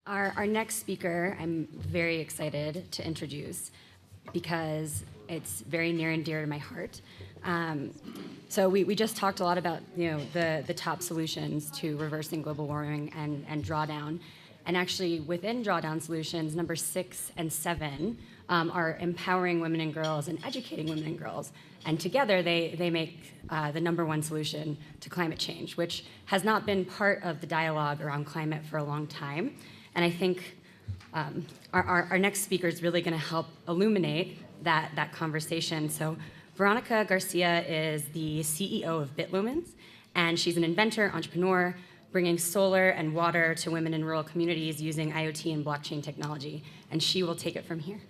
Our next speaker, I'm very excited to introduce because it's very near and dear to my heart. So we just talked a lot about the top solutions to reversing global warming and drawdown. And actually within drawdown solutions, number 6 and 7 are empowering women and girls and educating women and girls. And together they make the number 1 solution to climate change, which has not been part of the dialogue around climate for a long time. And I think our next speaker is really going to help illuminate that conversation. So Veronica Garcia is the CEO of Bitlumens, and she's an inventor, entrepreneur, bringing solar and water to women in rural communities using IoT and blockchain technology. And she will take it from here.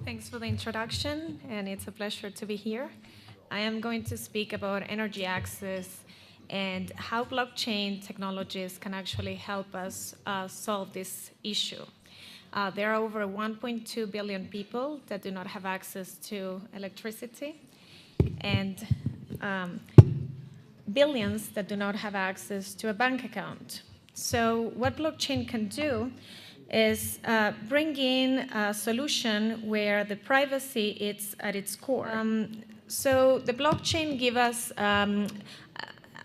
Thanks for the introduction, and it's a pleasure to be here. I am going to speak about energy access and how blockchain technologies can actually help us solve this issue. There are over 1.2 billion people that do not have access to electricity, and billions that do not have access to a bank account. So what blockchain can do is bring in a solution where the privacy is at its core. So the blockchain gives us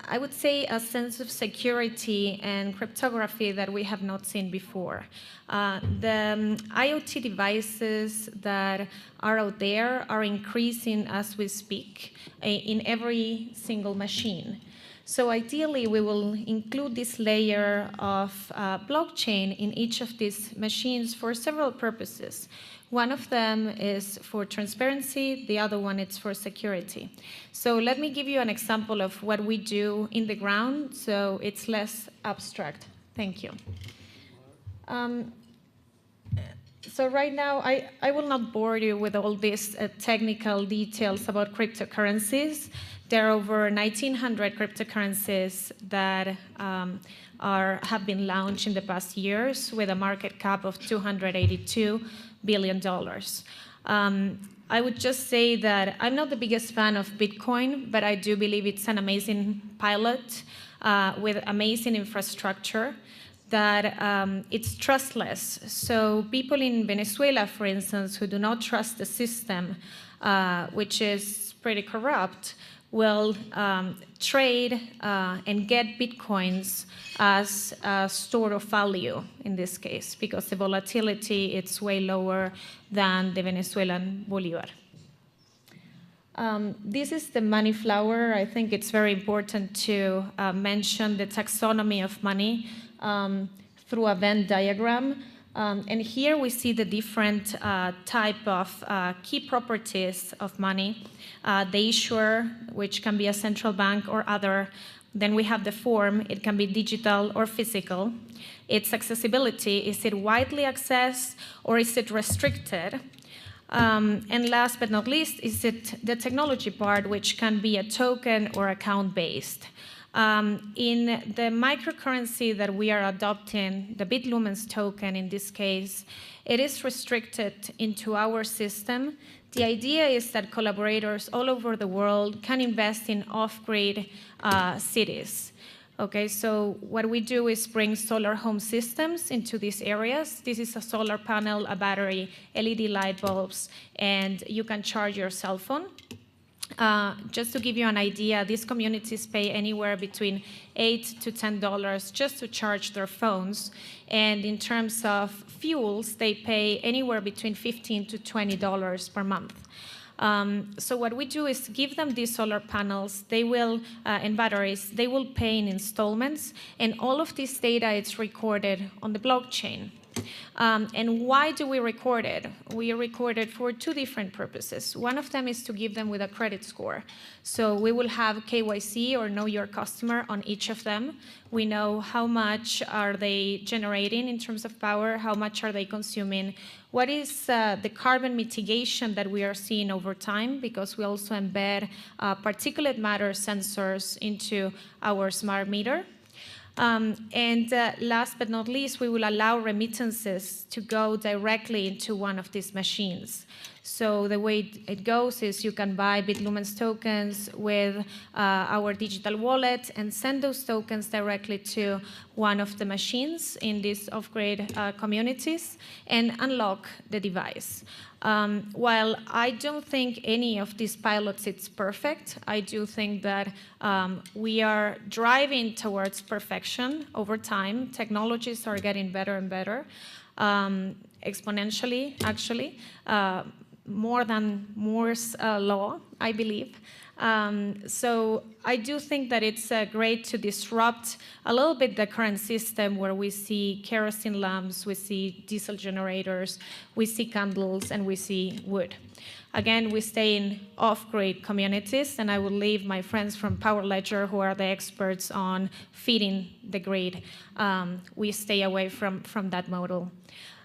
I would say a sense of security and cryptography that we have not seen before. The IoT devices that are out there are increasing as we speak in every single machine. So ideally, we will include this layer of blockchain in each of these machines for several purposes. One of them is for transparency, the other one is for security. So let me give you an example of what we do in the ground so it's less abstract. Thank you. So right now, I will not bore you with all these technical details about cryptocurrencies. There are over 1,900 cryptocurrencies that have been launched in the past years with a market cap of $282 billion. I would just say that I'm not the biggest fan of Bitcoin, but I do believe it's an amazing pilot with amazing infrastructure that it's trustless. So people in Venezuela, for instance, who do not trust the system, which is pretty corrupt, will trade and get Bitcoins as a store of value in this case, because the volatility is way lower than the Venezuelan Bolivar. This is the money flower. I think it's very important to mention the taxonomy of money through a Venn diagram. And here we see the different type of key properties of money. The issuer, which can be a central bank or other. Then we have the form. It can be digital or physical. Its accessibility, is it widely accessed or is it restricted? And last but not least, is it the technology part, which can be a token or account-based. In the microcurrency that we are adopting, the Bitlumens token in this case, it is restricted into our system. The idea is that collaborators all over the world can invest in off-grid cities. Okay, so what we do is bring solar home systems into these areas. This is a solar panel, a battery, LED light bulbs, and you can charge your cell phone. Just to give you an idea, these communities pay anywhere between $8 to $10 just to charge their phones. And in terms of fuels, they pay anywhere between $15 to $20 per month. So what we do is give them these solar panels, they will, and batteries, they will pay in installments, and all of this data is recorded on the blockchain. And why do we record it? We record it for 2 different purposes. One of them is to give them with a credit score. So we will have KYC, or know your customer, on each of them. We know how much are they generating in terms of power, how much are they consuming, what is the carbon mitigation that we are seeing over time, because we also embed particulate matter sensors into our smart meter. Last but not least, we will allow remittances to go directly into one of these machines. So the way it goes is you can buy Bitlumens tokens with our digital wallet and send those tokens directly to one of the machines in these off-grid communities and unlock the device. While I don't think any of these pilots is perfect, I do think that we are driving towards perfection over time. Technologies are getting better and better, exponentially, actually. More than Moore's law, I believe. So I do think that it's great to disrupt a little bit the current system where we see kerosene lamps, we see diesel generators, we see candles, and we see wood. Again, we stay in off-grid communities, and I will leave my friends from Power Ledger, who are the experts on feeding the grid. We stay away from that model.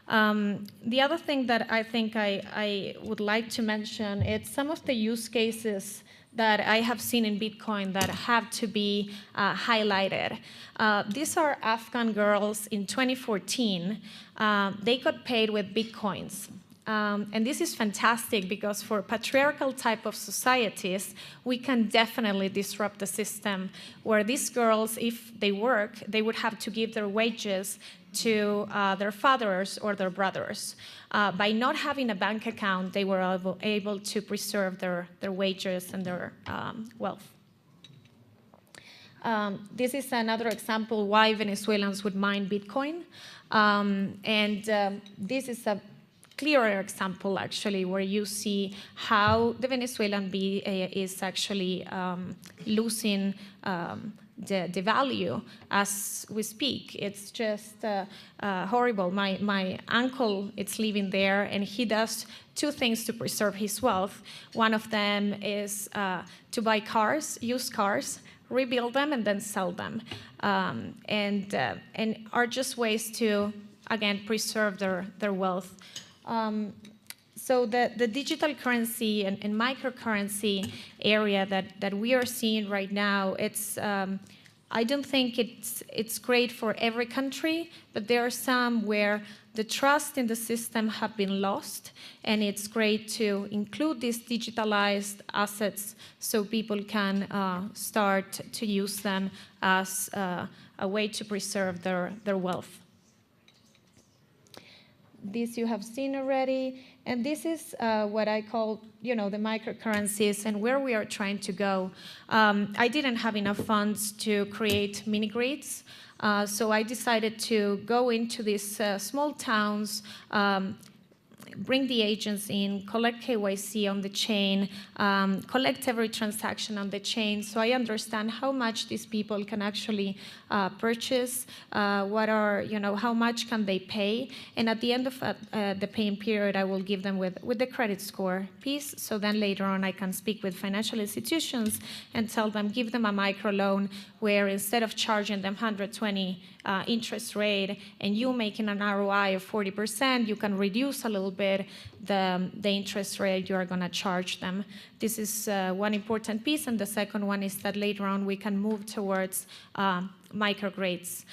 The other thing that I think I would like to mention is some of the use cases that I have seen in Bitcoin that have to be highlighted. These are Afghan girls in 2014. They got paid with Bitcoins. And this is fantastic because for patriarchal type of societies, we can definitely disrupt the system where these girls, if they work, they would have to give their wages to their fathers or their brothers. By not having a bank account, they were able to preserve their wages and their wealth. This is another example why Venezuelans would mine Bitcoin. This is a clearer example, actually, where you see how the Venezuelan is actually losing the value as we speak. It's just horrible. My uncle is living there, and he does two things to preserve his wealth. One of them is to buy cars, used cars, rebuild them, and then sell them, and are just ways to, again, preserve their wealth. So the digital currency and microcurrency area that we are seeing right now, it's I don't think it's great for every country, but there are some where the trust in the system have been lost, and it's great to include these digitalized assets so people can start to use them as a way to preserve their wealth. This you have seen already, and this is what I call, the microcurrencies and where we are trying to go. I didn't have enough funds to create mini grids, so I decided to go into these small towns, bring the agents in, collect KYC on the chain, collect every transaction on the chain, so I understand how much these people can actually purchase, how much can they pay, and at the end of the paying period, I will give them with the credit score piece, so then later on I can speak with financial institutions and tell them, give them a microloan where instead of charging them 120 interest rate and you making an ROI of 40%, you can reduce a little bit the interest rate you are going to charge them. This is one important piece, and the second one is that later on we can move towards microgrids.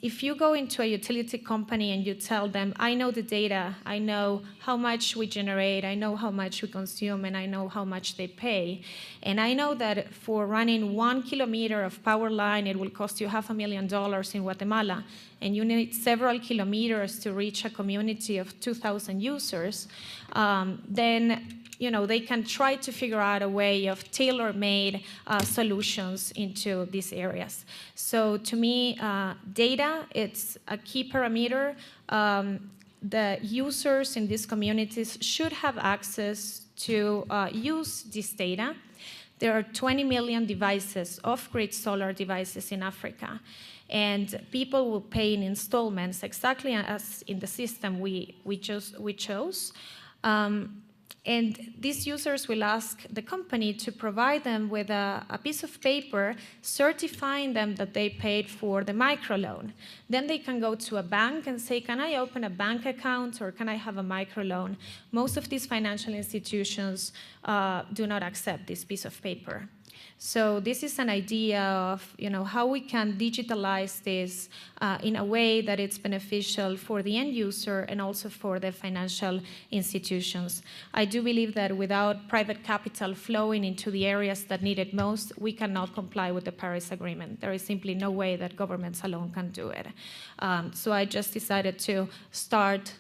If you go into a utility company and you tell them, I know the data, I know how much we generate, I know how much we consume, and I know how much they pay, and I know that for running 1 kilometer of power line, it will cost you $500,000 in Guatemala, and you need several kilometers to reach a community of 2,000 users, then they can try to figure out a way of tailor-made solutions into these areas. So to me, data, it's a key parameter. The users in these communities should have access to use this data. There are 20 million devices, off-grid solar devices in Africa. And people will pay in installments exactly as in the system we chose. And these users will ask the company to provide them with a piece of paper certifying them that they paid for the microloan. Then they can go to a bank and say, can I open a bank account or can I have a microloan? Most of these financial institutions do not accept this piece of paper. So this is an idea of how we can digitalize this in a way that it's beneficial for the end user and also for the financial institutions. I do believe that without private capital flowing into the areas that need it most, we cannot comply with the Paris Agreement. There is simply no way that governments alone can do it. So I just decided to start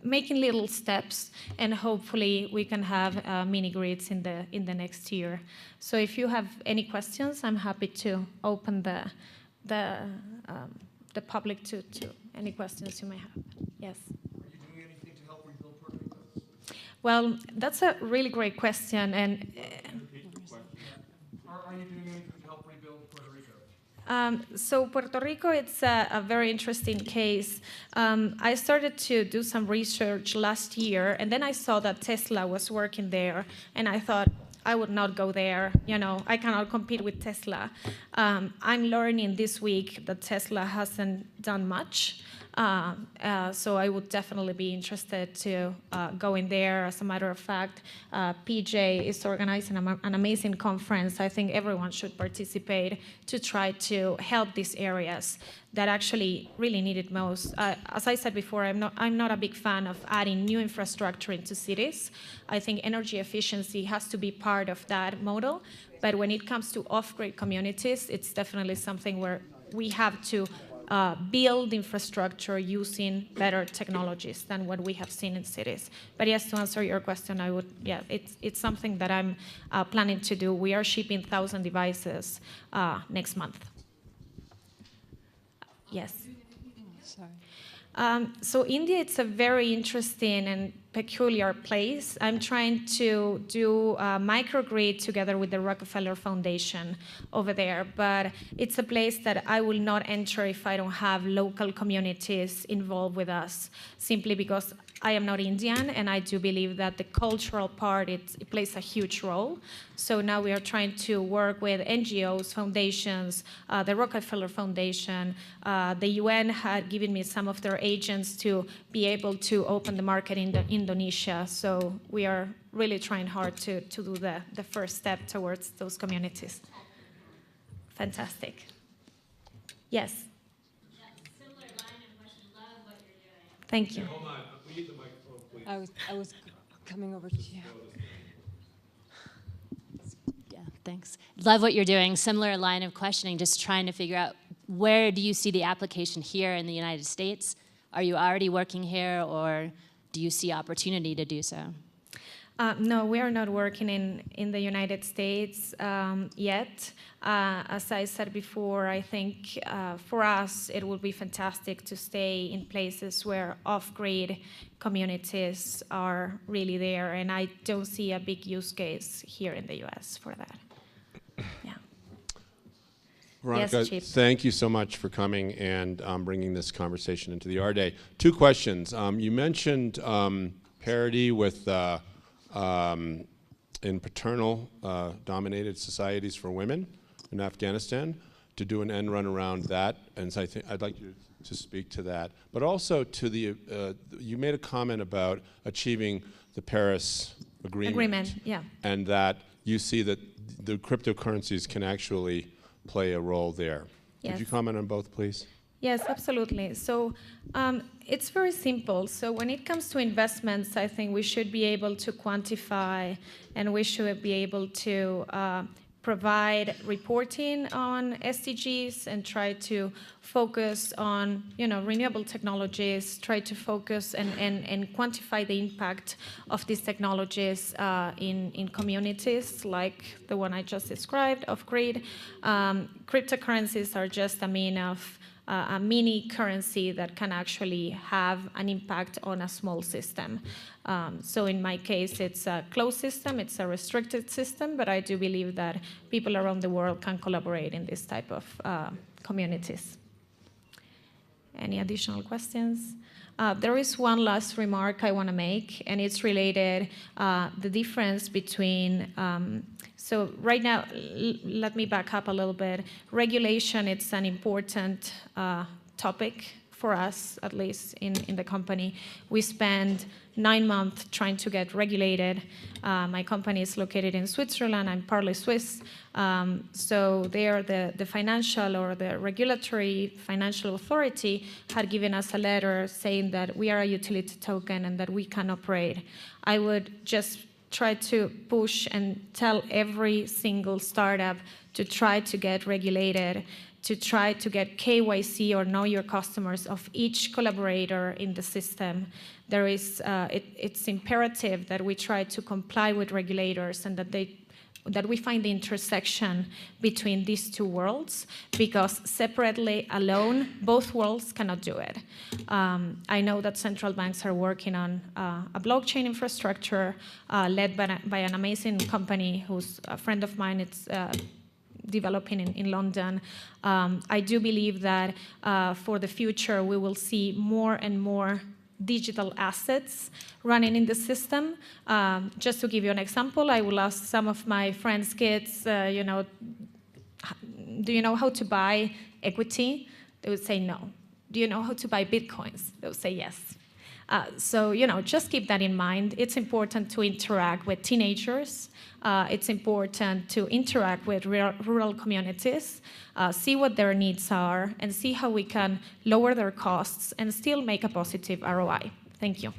making little steps, and hopefully we can have mini grids in the next year. So if you have any questions, I'm happy to open the public to any questions you may have. Yes. Are you doing anything to help rebuild Puerto Rico? Well, that's a really great question, and. Are you doing anything to help rebuild Puerto Rico? So Puerto Rico, it's a very interesting case. I started to do some research last year, and then I saw that Tesla was working there, and I thought, I would not go there. I cannot compete with Tesla. I'm learning this week that Tesla hasn't done much. So I would definitely be interested to go in there. As a matter of fact, PJ is organizing an amazing conference. I think everyone should participate to try to help these areas that actually really need it most. As I said before, I'm not a big fan of adding new infrastructure into cities. I think energy efficiency has to be part of that model. But when it comes to off-grid communities, it's definitely something where we have to build infrastructure using better technologies than what we have seen in cities. But yes, to answer your question, it's something that I'm planning to do. We are shipping 1,000 devices next month. Yes. Sorry. So India, it's a very interesting and peculiar place. I'm trying to do MicroGrid together with the Rockefeller Foundation over there, but it's a place that I will not enter if I don't have local communities involved with us, simply because I am not Indian, and I do believe that the cultural part, it plays a huge role. So now we are trying to work with NGOs, foundations, the Rockefeller Foundation. The UN had given me some of their agents to be able to open the market in Indonesia. So we are really trying hard to do the first step towards those communities. Fantastic. Yes? Yeah, similar line of question. Love what you're doing. Thank you. Hold on. We need the microphone, please. I was coming over to you. Yeah, thanks. Love what you're doing. Similar line of questioning, just trying to figure out where do you see the application here in the United States? Are you already working here, or do you see opportunity to do so? No, we are not working in the United States yet. As I said before, I think for us it would be fantastic to stay in places where off-grid communities are really there, and I don't see a big use case here in the US for that. Yeah. Veronica, Yes, Chief. thank you so much for coming and bringing this conversation into the AREDAY. Two questions. You mentioned parity with in paternal-dominated societies for women in Afghanistan, to do an end run around that, and so I'd like you to speak to that. But also to the, you made a comment about achieving the Paris Agreement. Yeah. And that you see that the cryptocurrencies can actually play a role there. Yes. Could you comment on both, please? Yes, absolutely. So it's very simple. So when it comes to investments, I think we should be able to quantify, and we should be able to provide reporting on SDGs and try to focus on renewable technologies, try to focus and quantify the impact of these technologies in communities like the one I just described, off-grid. Cryptocurrencies are just a mean of a mini currency that can actually have an impact on a small system. So in my case, it's a closed system, it's a restricted system, but I do believe that people around the world can collaborate in this type of communities. Any additional questions? There is one last remark I want to make, and it's related the difference between so right now, let me back up a little bit. Regulation, it's an important topic for us, at least in the company. We spend 9 months trying to get regulated. My company is located in Switzerland. I'm partly Swiss. So there, the financial or the regulatory financial authority had given us a letter saying that we are a utility token and that we can operate. I would just try to push and tell every single startup to try to get regulated, to try to get KYC or know your customers of each collaborator in the system. There is, it's imperative that we try to comply with regulators and that we find the intersection between these two worlds, because separately, alone, both worlds cannot do it. I know that central banks are working on a blockchain infrastructure led by an amazing company who's a friend of mine. It's developing in London. I do believe that for the future, we will see more and more digital assets running in the system. Just to give you an example, I will ask some of my friends' kids, do you know how to buy equity? They would say no. Do you know how to buy Bitcoins? They would say yes. So, just keep that in mind. It's important to interact with teenagers. It's important to interact with rural communities, see what their needs are, and see how we can lower their costs and still make a positive ROI. Thank you.